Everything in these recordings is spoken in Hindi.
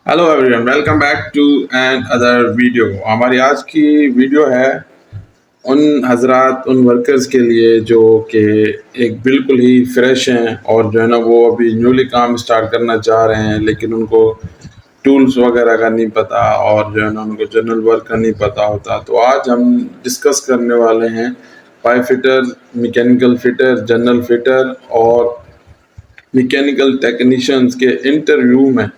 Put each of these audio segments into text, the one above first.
Hello everyone, welcome back to another video. हमारी आज की वीडियो है उन हजरात, उन वर्कर्स के लिए जो कि एक बिल्कुल ही फ्रेश हैं और जो है ना वो अभी न्यूली काम स्टार्ट करना चाह रहे हैं, लेकिन उनको टूल्स वगैरह का नहीं पता और जो है ना उनको जनरल वर्क का नहीं पता होता। तो आज हम डिस्कस करने वाले हैं pipe fitter, mechanical fitter, general fitter और मैकेनिकल टेक्नीशियंस के इंटरव्यू में,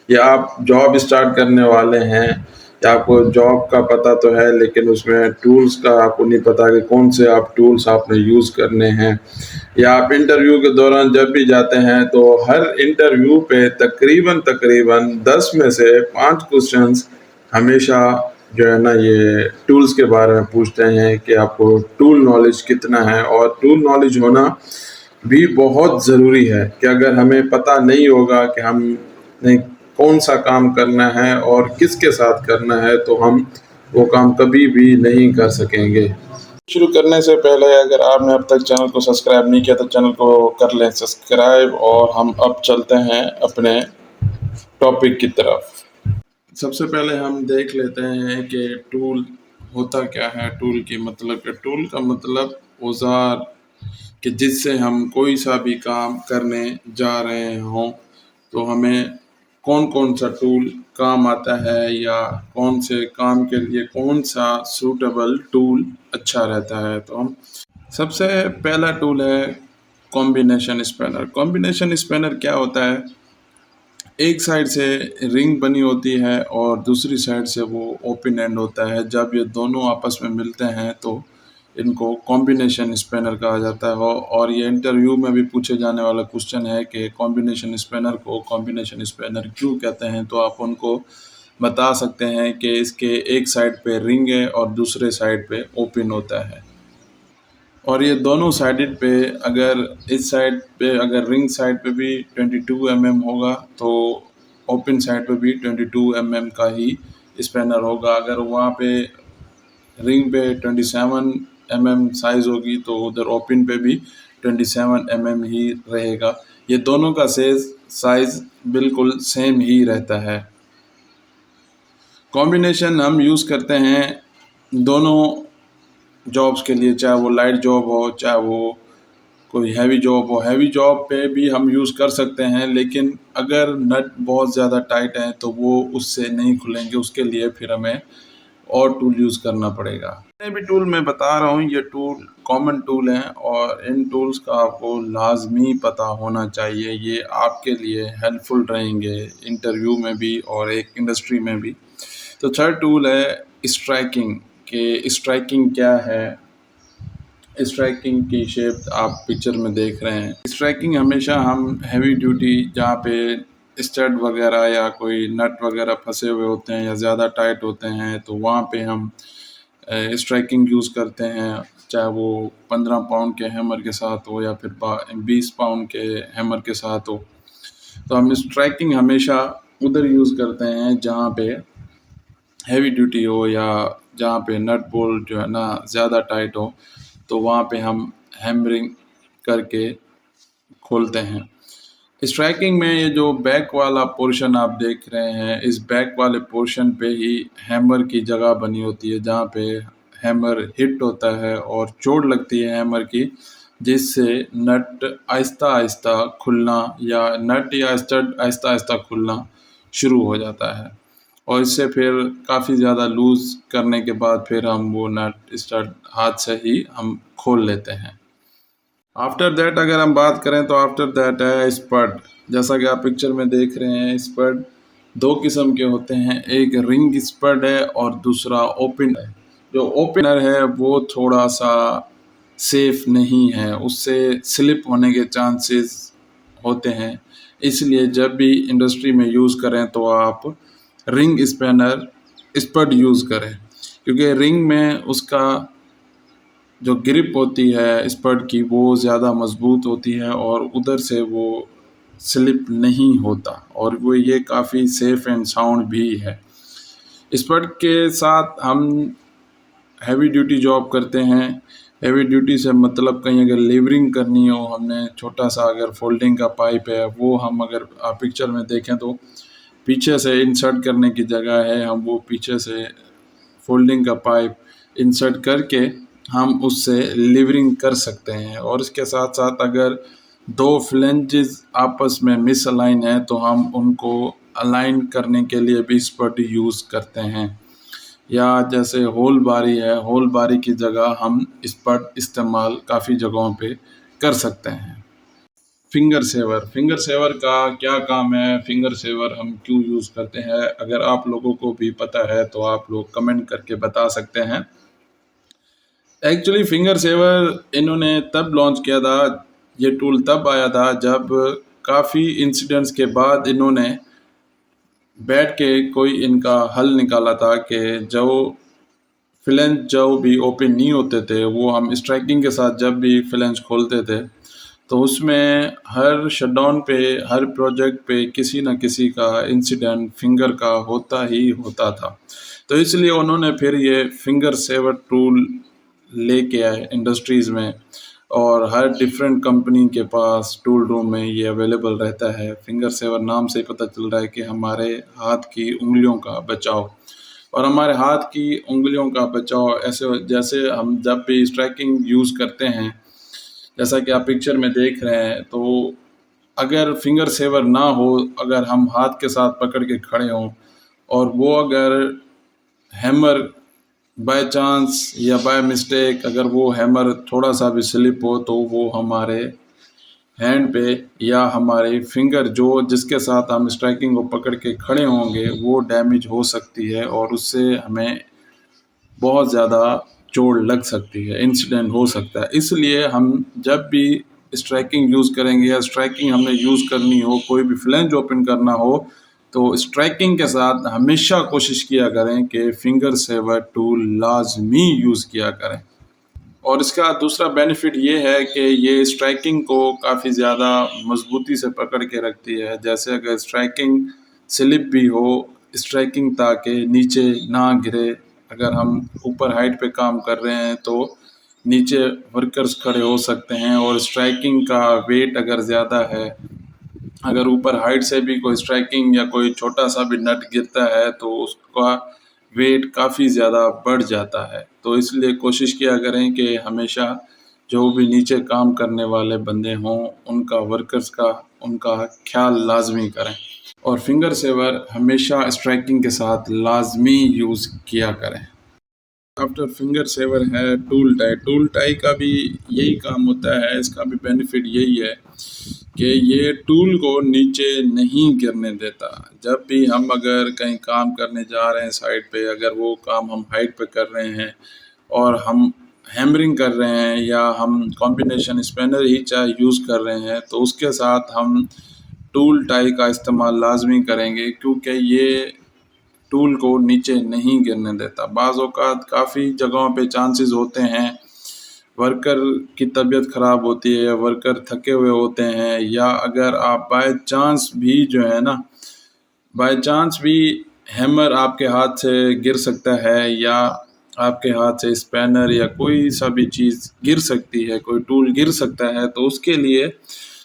या आप जॉब स्टार्ट करने वाले हैं या आपको जॉब का पता तो है लेकिन उसमें टूल्स का आपको नहीं पता कि कौन से आप टूल्स आपने यूज़ करने हैं, या आप इंटरव्यू के दौरान जब भी जाते हैं तो हर इंटरव्यू पे तकरीबन तकरीबन 10 में से 5 क्वेश्चंस हमेशा जो है ना ये टूल्स के बारे में पूछते हैं कि आपको टूल नॉलेज कितना है। और टूल नॉलेज होना भी बहुत ज़रूरी है कि अगर हमें पता नहीं होगा कि हमने कौन सा काम करना है और किसके साथ करना है तो हम वो काम कभी भी नहीं कर सकेंगे। शुरू करने से पहले अगर आपने अब तक चैनल को सब्सक्राइब नहीं किया तो चैनल को कर लें सब्सक्राइब, और हम अब चलते हैं अपने टॉपिक की तरफ। सबसे पहले हम देख लेते हैं कि टूल होता क्या है। टूल का मतलब औजार कि जिससे हम कोई सा भी काम करने जा रहे हों तो हमें कौन कौन सा टूल काम आता है, या कौन से काम के लिए कौन सा सूटेबल टूल अच्छा रहता है। तो हम सबसे पहला टूल है कॉम्बिनेशन स्पैनर। कॉम्बिनेशन स्पैनर क्या होता है? एक साइड से रिंग बनी होती है और दूसरी साइड से वो ओपन एंड होता है। जब ये दोनों आपस में मिलते हैं तो इनको कॉम्बिनेशन स्पैनर कहा जाता है। और ये इंटरव्यू में भी पूछे जाने वाला क्वेश्चन है कि कॉम्बिनेशन स्पैनर को कॉम्बिनेशन स्पैनर क्यों कहते हैं। तो आप उनको बता सकते हैं कि इसके एक साइड पे रिंग है और दूसरे साइड पे ओपन होता है। और ये दोनों साइडेड पे, अगर इस साइड पे अगर रिंग साइड पे भी 22 होगा तो ओपन साइड पे भी 22 का ही स्पैनर होगा। अगर वहाँ पे रिंग पे 27 साइज़ होगी तो उधर ओपन पे भी 27 ही रहेगा। ये दोनों का साइज़ बिल्कुल सेम ही रहता है। कॉम्बिनेशन हम यूज़ करते हैं दोनों जॉब्स के लिए, चाहे वो लाइट जॉब हो चाहे वो कोई हैवी जॉब हो। हैवी जॉब पे भी हम यूज़ कर सकते हैं, लेकिन अगर नट बहुत ज़्यादा टाइट है तो वो उससे नहीं खुलेंगे। उसके लिए फिर हमें और टूल यूज़ करना पड़ेगा। जितने भी टूल मैं बता रहा हूँ ये टूल कॉमन टूल हैं और इन टूल्स का आपको लाजमी पता होना चाहिए। ये आपके लिए हेल्पफुल रहेंगे इंटरव्यू में भी और एक इंडस्ट्री में भी। तो थर्ड टूल है स्ट्राइकिंग। के स्ट्राइकिंग क्या है? स्ट्राइकिंग की शेप आप पिक्चर में देख रहे हैं। स्ट्राइकिंग हमेशा हम हैवी ड्यूटी जहाँ पे स्टड वगैरह या कोई नट वगैरह फंसे हुए होते हैं या ज़्यादा टाइट होते हैं तो वहाँ पे हम स्ट्राइकिंग यूज़ करते हैं, चाहे वो 15 पाउंड के हैमर के साथ हो या फिर 20 पाउंड के हैमर के साथ हो। तो हम स्ट्राइकिंग हमेशा उधर यूज़ करते हैं जहाँ पे हैवी ड्यूटी हो या जहाँ पे नट बोल्ट जो है ना ज़्यादा टाइट हो, तो वहाँ पे हम हैमरिंग करके खोलते हैं। स्ट्राइकिंग में ये जो बैक वाला पोर्शन आप देख रहे हैं, इस बैक वाले पोर्शन पे ही हैमर की जगह बनी होती है जहाँ पे हैमर हिट होता है और चोट लगती है हैमर की, जिससे नट आहिस्ता आहिस्ता खुलना या नट या स्टड आहिस्ता आहिस्ता खुलना शुरू हो जाता है। और इससे फिर काफ़ी ज़्यादा लूज़ करने के बाद फिर हम वो नट स्टड हाथ से ही हम खोल लेते हैं। आफ्टर दैट अगर हम बात करें तो आफ्टर दैट है स्पड। जैसा कि आप पिक्चर में देख रहे हैं, स्पड दो किस्म के होते हैं, एक रिंग स्पड है और दूसरा ओपन है। जो ओपनर है वो थोड़ा सा सेफ नहीं है, उससे स्लिप होने के चांसेस होते हैं। इसलिए जब भी इंडस्ट्री में यूज़ करें तो आप रिंग स्पैनर स्पड यूज़ करें, क्योंकि रिंग में उसका जो ग्रिप होती है स्पड की वो ज़्यादा मजबूत होती है और उधर से वो स्लिप नहीं होता, और वो ये काफ़ी सेफ एंड साउंड भी है। स्पड के साथ हम हैवी ड्यूटी जॉब करते हैं। हैवी ड्यूटी से मतलब कहीं अगर लेवरिंग करनी हो, हमने छोटा सा अगर फोल्डिंग का पाइप है वो हम अगर आप पिक्चर में देखें तो पीछे से इंसर्ट करने की जगह है, हम वो पीछे से फोल्डिंग का पाइप इंसर्ट करके हम उससे लीवरिंग कर सकते हैं। और इसके साथ साथ अगर दो फ्लेंजेस आपस में मिसअलाइन है तो हम उनको अलाइन करने के लिए भी इस पट्टी यूज़ करते हैं। या जैसे होल बारी है, होल बारी की जगह हम इस पर इस्तेमाल काफ़ी जगहों पे कर सकते हैं। फिंगर सेवर का क्या काम है, फिंगर सेवर हम क्यों यूज़ करते हैं, अगर आप लोगों को भी पता है तो आप लोग कमेंट करके बता सकते हैं। एक्चुअली फिंगर सेवर इन्होंने तब लॉन्च किया था, ये टूल तब आया था जब काफ़ी इंसिडेंट्स के बाद इन्होंने बैठ के कोई इनका हल निकाला था कि जो फ्लेंज जो भी ओपन नहीं होते थे वो हम स्ट्राइकिंग के साथ जब भी फ्लेंज खोलते थे तो उसमें हर शटडाउन पे, हर प्रोजेक्ट पे किसी न किसी का इंसिडेंट फिंगर का होता ही होता था। तो इसलिए उन्होंने फिर ये फिंगर सेवर टूल लेके आए इंडस्ट्रीज़ में, और हर डिफरेंट कंपनी के पास टूल रूम में ये अवेलेबल रहता है। फिंगर सेवर नाम से पता चल रहा है कि हमारे हाथ की उंगलियों का बचाव, और हमारे हाथ की उंगलियों का बचाव ऐसे जैसे हम जब भी स्ट्राइकिंग यूज़ करते हैं, जैसा कि आप पिक्चर में देख रहे हैं, तो अगर फिंगर सेवर ना हो, अगर हम हाथ के साथ पकड़ के खड़े हों और वो अगर हैमर बाय चांस या बाय मिस्टेक अगर वो हैमर थोड़ा सा भी स्लिप हो तो वो हमारे हैंड पे या हमारे फिंगर जो जिसके साथ हम स्ट्राइकिंग को पकड़ के खड़े होंगे वो डैमेज हो सकती है, और उससे हमें बहुत ज़्यादा चोट लग सकती है, इंसिडेंट हो सकता है। इसलिए हम जब भी स्ट्राइकिंग यूज़ करेंगे या स्ट्राइकिंग हमने यूज़ करनी हो, कोई भी फ्लैंज ओपन करना हो, तो स्ट्राइकिंग के साथ हमेशा कोशिश किया करें कि फिंगर सेवर टूल लाजमी यूज़ किया करें। और इसका दूसरा बेनिफिट ये है कि ये स्ट्राइकिंग को काफ़ी ज़्यादा मजबूती से पकड़ के रखती है। जैसे अगर स्ट्राइकिंग स्लिप भी हो, स्ट्राइकिंग ताकि नीचे ना गिरे, अगर हम ऊपर हाइट पे काम कर रहे हैं तो नीचे वर्कर्स खड़े हो सकते हैं, और स्ट्राइकिंग का वेट अगर ज़्यादा है, अगर ऊपर हाइट से भी कोई स्ट्राइकिंग या कोई छोटा सा भी नट गिरता है तो उसका वेट काफ़ी ज़्यादा बढ़ जाता है। तो इसलिए कोशिश किया करें कि हमेशा जो भी नीचे काम करने वाले बंदे हों उनका, वर्कर्स का, उनका ख्याल लाजमी करें, और फिंगर सेवर हमेशा स्ट्राइकिंग के साथ लाजमी यूज़ किया करें। आफ्टर फिंगर सेवर है टूल टाई। टूल टाई का भी यही काम होता है, इसका भी बेनिफिट यही है कि ये टूल को नीचे नहीं गिरने देता। जब भी हम अगर कहीं काम करने जा रहे हैं साइड पे, अगर वो काम हम हाइट पे कर रहे हैं और हम हैमरिंग कर रहे हैं या हम कॉम्बिनेशन स्पैनर ही चाहे यूज़ कर रहे हैं, तो उसके साथ हम टूल टाई का इस्तेमाल लाजमी करेंगे, क्योंकि ये टूल को नीचे नहीं गिरने देता। बाज़ औक़ात काफ़ी जगहों पे चांसेस होते हैं वर्कर की तबीयत ख़राब होती है, वर्कर थके हुए होते हैं, या अगर आप बाय चांस भी जो है ना, बाय चांस भी हैमर आपके हाथ से गिर सकता है, या आपके हाथ से स्पैनर या कोई सा भी चीज़ गिर सकती है, कोई टूल गिर सकता है। तो उसके लिए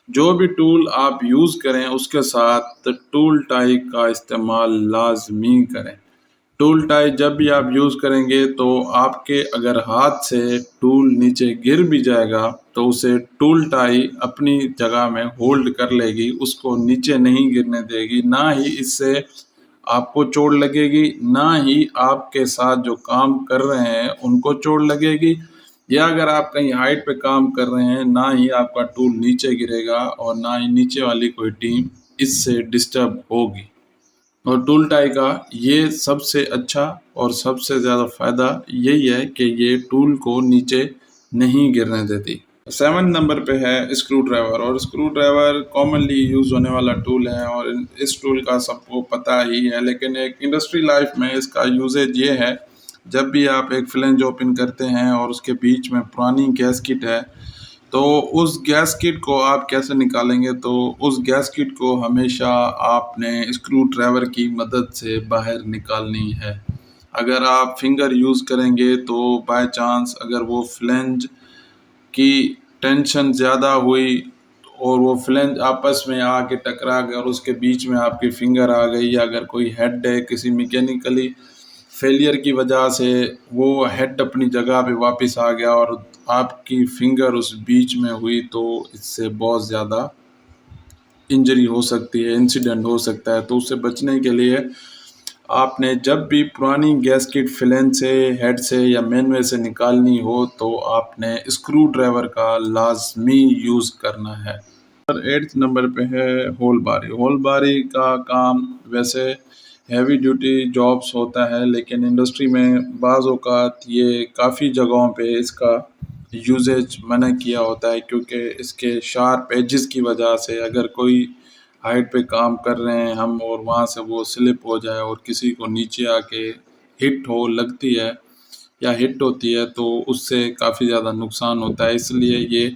जो भी टूल आप यूज़ करें उसके साथ टूल टाई का इस्तेमाल लाजमी करें। टूल टाई जब भी आप यूज़ करेंगे तो आपके अगर हाथ से टूल नीचे गिर भी जाएगा तो उसे टूल टाई अपनी जगह में होल्ड कर लेगी, उसको नीचे नहीं गिरने देगी। ना ही इससे आपको चोट लगेगी, ना ही आपके साथ जो काम कर रहे हैं उनको चोट लगेगी, या अगर आप कहीं हाइट पे काम कर रहे हैं, ना ही आपका टूल नीचे गिरेगा और ना ही नीचे वाली कोई टीम इससे डिस्टर्ब होगी। और टूल टाई का ये सबसे अच्छा और सबसे ज़्यादा फ़ायदा यही है कि ये टूल को नीचे नहीं गिरने देती। 7 नंबर पे है स्क्रू ड्राइवर, और स्क्रू ड्राइवर कॉमनली यूज़ होने वाला टूल है और इस टूल का सबको पता ही है, लेकिन एक इंडस्ट्री लाइफ में इसका यूजेज ये है, जब भी आप एक फ्लेंज ओपन करते हैं और उसके बीच में पुरानी गैसकिट है, तो उस गैस किट को आप कैसे निकालेंगे, तो उस गैस किट को हमेशा आपने स्क्रू ड्राइवर की मदद से बाहर निकालनी है। अगर आप फिंगर यूज़ करेंगे तो बाय चांस अगर वो फ्लेंज की टेंशन ज़्यादा हुई और वो फ्लैंज आपस में आके टकरा गए और उसके बीच में आपकी फिंगर आ गई, या अगर कोई हेड है किसी मैकेनिकली फेलियर की वजह से वो हेड अपनी जगह पे वापस आ गया और आपकी फिंगर उस बीच में हुई, तो इससे बहुत ज़्यादा इंजरी हो सकती है, इंसिडेंट हो सकता है। तो उससे बचने के लिए आपने जब भी पुरानी गैस्केट फ्लैंज से, हेड से या मेनवे से निकालनी हो तो आपने स्क्रू ड्राइवर का लाजमी यूज़ करना है। और 8th नंबर पे है होल बारी। होल बारी का काम वैसे हैवी ड्यूटी जॉब्स होता है, लेकिन इंडस्ट्री में बाज़ औक़ात ये काफ़ी जगहों पे इसका यूजेज मना किया होता है, क्योंकि इसके शार्प एजेस की वजह से अगर कोई हाइट पे काम कर रहे हैं हम और वहाँ से वो स्लिप हो जाए और किसी को नीचे आके हिट हो लगती है या हिट होती है, तो उससे काफ़ी ज़्यादा नुकसान होता है। इसलिए ये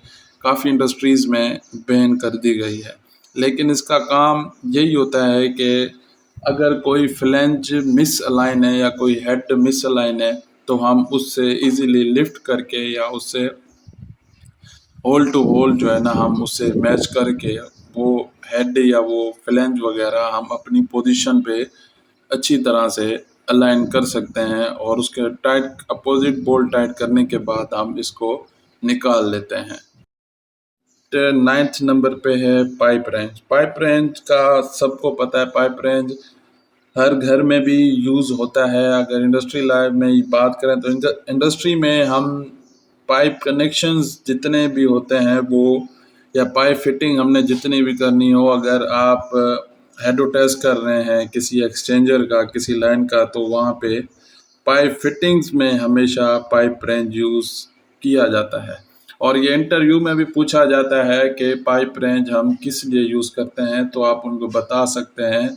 काफ़ी इंडस्ट्रीज़ में बैन कर दी गई है। लेकिन इसका काम यही होता है कि अगर कोई फ्लैंज मिस अलाइन है या कोई हेड मिस अलाइन है, तो हम उससे इजीली लिफ्ट करके या उससे होल टू होल जो है ना, हम उससे मैच करके वो हेड या वो फ्लैंज वगैरह हम अपनी पोजीशन पे अच्छी तरह से अलाइन कर सकते हैं, और उसके टाइट अपोजिट बोल्ट टाइट करने के बाद हम इसको निकाल लेते हैं। 9th नंबर पे है पाइप रेंच। पाइप रेंच का सबको पता है, पाइप रेंच हर घर में भी यूज़ होता है। अगर इंडस्ट्री लाइफ में बात करें तो इंडस्ट्री में हम पाइप कनेक्शंस जितने भी होते हैं वो, या पाइप फिटिंग हमने जितनी भी करनी हो, अगर आप हेडोटेस्ट कर रहे हैं किसी एक्सचेंजर का, किसी लाइन का, तो वहाँ पे पाइप फिटिंग्स में हमेशा पाइप रेंच यूज़ किया जाता है। और ये इंटरव्यू में भी पूछा जाता है कि पाइप रेंच हम किस लिए यूज़ करते हैं, तो आप उनको बता सकते हैं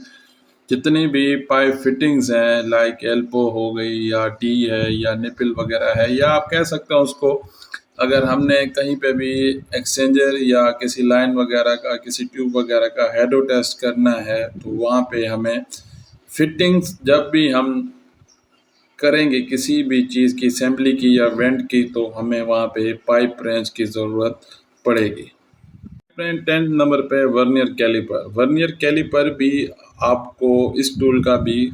जितनी भी पाइप फिटिंग्स हैं, लाइक एल्बो हो गई या टी है या निपल वगैरह है, या आप कह सकते हैं उसको, अगर हमने कहीं पे भी एक्सचेंजर या किसी लाइन वगैरह का, किसी ट्यूब वगैरह का हेडो टेस्ट करना है, तो वहाँ पे हमें फिटिंग्स जब भी हम करेंगे किसी भी चीज़ की, असेंबली की या वेंट की, तो हमें वहाँ पे पाइप रेंच की ज़रूरत पड़ेगी। 10th नंबर पे वर्नियर कैलिपर। वर्नियर कैलिपर भी आपको इस टूल का भी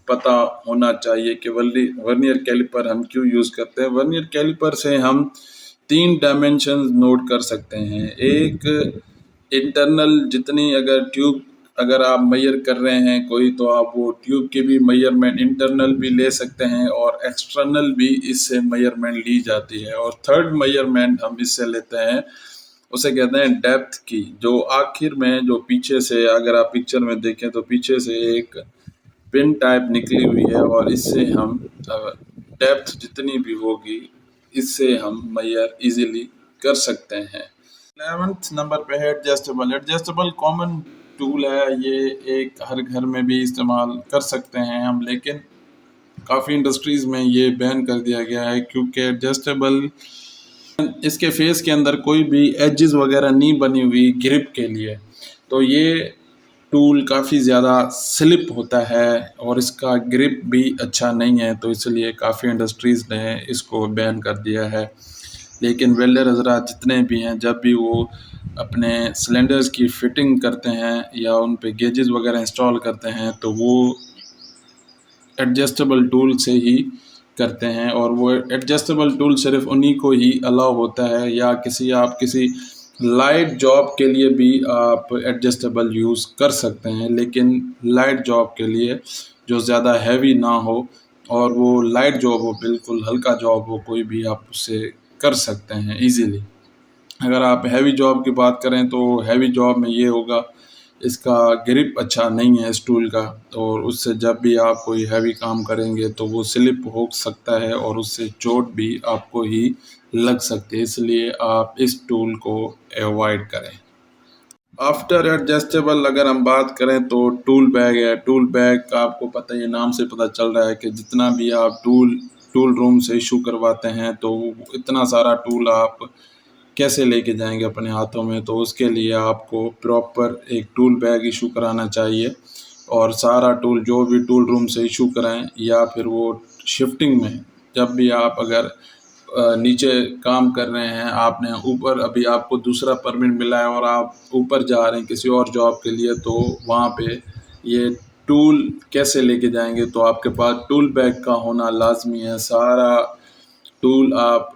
पता होना चाहिए कि वर्नियर कैलिपर हम क्यों यूज़ करते हैं। वर्नियर कैलिपर से हम 3 डायमेंशन नोट कर सकते हैं। एक इंटरनल, जितनी अगर ट्यूब अगर आप मेजर कर रहे हैं कोई, तो आप वो ट्यूब की भी मेजरमेंट इंटरनल भी ले सकते हैं और एक्सटर्नल भी इससे मेजरमेंट ली जाती है। और थर्ड मेजरमेंट हम इससे लेते हैं, उसे कहते हैं डेप्थ की, जो आखिर में जो पीछे से अगर आप पिक्चर में देखें तो पीछे से एक पिन टाइप निकली हुई है, और इससे हम डेप्थ जितनी भी होगी इससे हम मेजर इजीली कर सकते हैं। 11th नंबर पे है एडजस्टेबल। एडजस्टेबल कॉमन टूल है, ये एक हर घर में भी इस्तेमाल कर सकते हैं हम, लेकिन काफ़ी इंडस्ट्रीज़ में ये बैन कर दिया गया है, क्योंकि एडजस्टेबल इसके फेस के अंदर कोई भी एजेस वगैरह नहीं बनी हुई ग्रिप के लिए, तो ये टूल काफ़ी ज़्यादा स्लिप होता है और इसका ग्रिप भी अच्छा नहीं है, तो इसलिए काफ़ी इंडस्ट्रीज़ ने इसको बैन कर दिया है। लेकिन वेल्डर हजरात जितने भी हैं, जब भी वो अपने सिलेंडर्स की फिटिंग करते हैं या उन पे गेजेस वगैरह इंस्टॉल करते हैं, तो वो एडजस्टेबल टूल से ही करते हैं, और वो एडजस्टेबल टूल सिर्फ उन्हीं को ही अलाउ होता है, या आप किसी लाइट जॉब के लिए भी आप एडजस्टेबल यूज़ कर सकते हैं। लेकिन लाइट जॉब के लिए जो ज़्यादा हैवी ना हो और वो लाइट जॉब हो, बिल्कुल हल्का जॉब हो, कोई भी आप उससे कर सकते हैं ईज़िली। अगर आप हैवी जॉब की बात करें तो हैवी जॉब में ये होगा, इसका ग्रिप अच्छा नहीं है इस टूल का, और उससे जब भी आप कोई हैवी काम करेंगे तो वो स्लिप हो सकता है और उससे चोट भी आपको ही लग सकती है, इसलिए आप इस टूल को अवॉइड करें। आफ्टर एडजस्टेबल अगर हम बात करें तो टूल बैग है। टूल बैग आपको पता है, ये नाम से पता चल रहा है कि जितना भी आप टूल रूम से इशू करवाते हैं, तो इतना सारा टूल आप कैसे लेके जाएंगे अपने हाथों में, तो उसके लिए आपको प्रॉपर एक टूल बैग इशू कराना चाहिए। और सारा टूल जो भी टूल रूम से इशू कराएं, या फिर वो शिफ्टिंग में जब भी आप अगर नीचे काम कर रहे हैं, आपने ऊपर अभी आपको दूसरा परमिट मिला है और आप ऊपर जा रहे हैं किसी और जॉब के लिए, तो वहाँ पे ये टूल कैसे लेके जाएंगे? तो आपके पास टूल बैग का होना लाजमी है। सारा टूल आप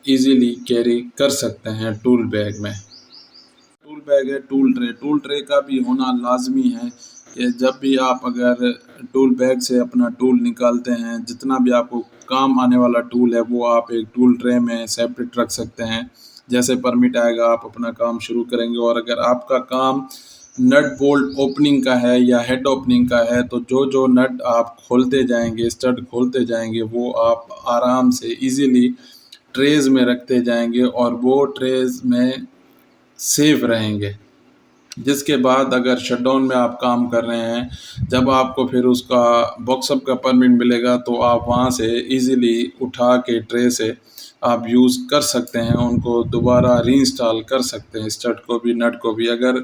इजीली कैरी कर सकते हैं टूल बैग में। टूल बैग है, टूल ट्रे का भी होना लाजमी है कि जब भी आप अगर टूल बैग से अपना टूल निकालते हैं, जितना भी आपको काम आने वाला टूल है वो आप एक टूल ट्रे में सेपरेट रख सकते हैं। जैसे परमिट आएगा आप अपना काम शुरू करेंगे, और अगर आपका काम नट बोल्ट ओपनिंग का है या हेड ओपनिंग का है, तो जो जो नट आप खोलते जाएंगे, स्टड खोलते जाएंगे, वो आप आराम से इजीली ट्रेज में रखते जाएंगे और वो ट्रेज में सेफ रहेंगे। जिसके बाद अगर शटडाउन में आप काम कर रहे हैं, जब आपको फिर उसका बॉक्सअप का परमिट मिलेगा तो आप वहाँ से इजीली उठा के ट्रे से आप यूज़ कर सकते हैं, उनको दोबारा रीइंस्टॉल कर सकते हैं, स्टड को भी नट को भी। अगर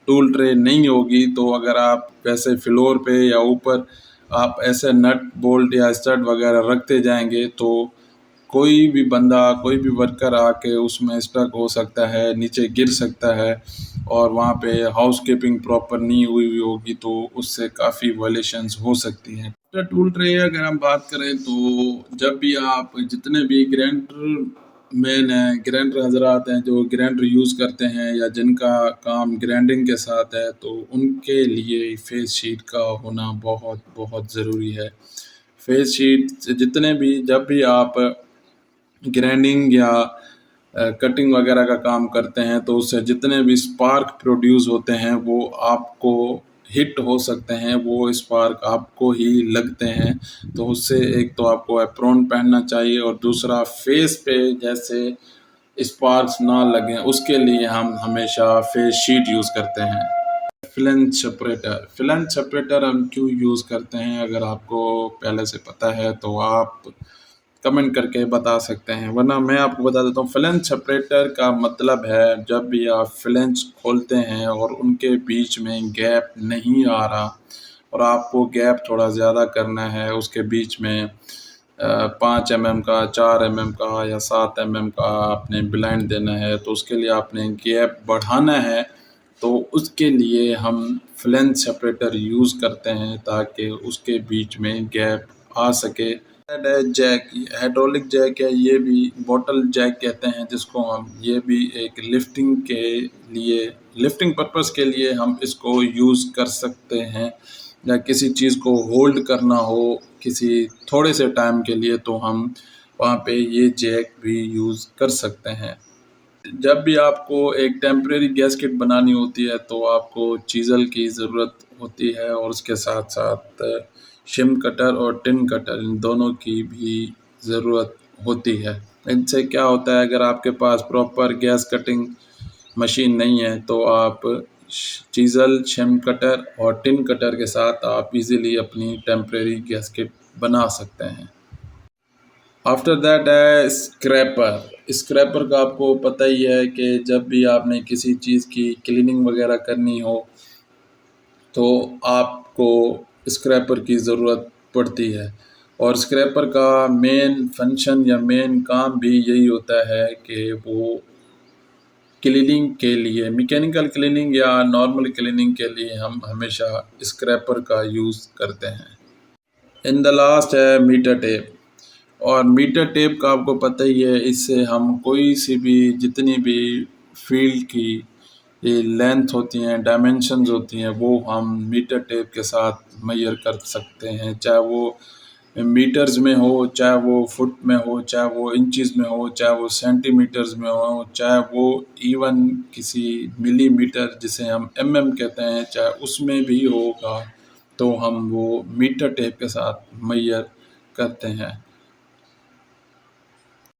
टूल ट्रे नहीं होगी तो अगर आप वैसे फ्लोर पे या ऊपर आप ऐसे नट बोल्ट या स्टड वगैरह रखते जाएंगे तो कोई भी बंदा, कोई भी वर्कर आके उसमें स्टक हो सकता है, नीचे गिर सकता है, और वहाँ पे हाउस कीपिंग प्रॉपर नहीं हुई हुई होगी तो उससे काफ़ी वायलेशंस हो सकती हैं। तो टूल ट्रे अगर हम बात करें तो जब भी आप जितने भी ग्राइंडर मैन हैं, ग्राइंडर हजरात हैं जो ग्राइंडर यूज़ करते हैं या जिनका काम ग्राइंडिंग के साथ है, तो उनके लिए फेस शीट का होना बहुत बहुत ज़रूरी है। फेस शीट जितने भी, जब भी आप ग्राइंडिंग या कटिंग वगैरह का काम करते हैं तो उससे जितने भी स्पार्क प्रोड्यूस होते हैं वो आपको हिट हो सकते हैं, वो स्पार्क आपको ही लगते हैं। तो उससे एक तो आपको एप्रॉन पहनना चाहिए और दूसरा फेस पे जैसे स्पार्क्स ना लगें उसके लिए हम हमेशा फेस शीट यूज़ करते हैं। फ्लैंज सेपरेटर हम क्यों यूज़ करते हैं, अगर आपको पहले से पता है तो आप कमेंट करके बता सकते हैं, वरना मैं आपको बता देता हूँ। फ्लैंज सेपरेटर का मतलब है जब भी आप फ्लैंज खोलते हैं और उनके बीच में गैप नहीं आ रहा और आपको गैप थोड़ा ज़्यादा करना है, उसके बीच में 5 mm का, 4 mm का या 7 mm का आपने ब्लाइंड देना है, तो उसके लिए आपने गैप बढ़ाना है, तो उसके लिए हम फ्लैंज सेपरेटर यूज़ करते हैं ताकि उसके बीच में गैप आ सके। जैक, हाइड्रोलिक जैक है, ये भी बॉटल जैक कहते हैं जिसको हम, ये भी एक लिफ्टिंग के लिए, लिफ्टिंग पर्पस के लिए हम इसको यूज़ कर सकते हैं, या किसी चीज़ को होल्ड करना हो किसी थोड़े से टाइम के लिए तो हम वहाँ पे ये जैक भी यूज़ कर सकते हैं। जब भी आपको एक टेम्परेरी गैस्केट बनानी होती है तो आपको चीज़ल की ज़रूरत होती है, और उसके साथ साथ शिम कटर और टिन कटर, इन दोनों की भी ज़रूरत होती है। इनसे क्या होता है, अगर आपके पास प्रॉपर गैस कटिंग मशीन नहीं है तो आप चीज़ल, शिम कटर और टिन कटर के साथ आप इजीली अपनी टेम्परेरी गैस्केट बना सकते हैं। आफ्टर दैट है स्क्रैपर। स्क्रैपर का आपको पता ही है कि जब भी आपने किसी चीज़ की क्लीनिंग वगैरह करनी हो तो आपको स्क्रैपर की ज़रूरत पड़ती है, और स्क्रैपर का मेन फंक्शन या मेन काम भी यही होता है कि वो क्लीनिंग के लिए, मैकेनिकल क्लीनिंग या नॉर्मल क्लीनिंग के लिए हम हमेशा स्क्रैपर का यूज़ करते हैं। इन द लास्ट है मीटर टेप। और मीटर टेप का आपको पता ही है, इससे हम कोई सी भी, जितनी भी फील्ड की ये लेंथ होती हैं, डायमेंशंस होती हैं, वो हम मीटर टेप के साथ मेजर कर सकते हैं, चाहे वो मीटर्स में हो, चाहे वो फुट में हो, चाहे वो इंचज़ में हो, चाहे वो सेंटीमीटर्स में हो, चाहे वो इवन किसी मिलीमीटर जिसे हम कहते हैं, चाहे उसमें भी होगा, तो हम वो मीटर टेप के साथ मेजर करते हैं।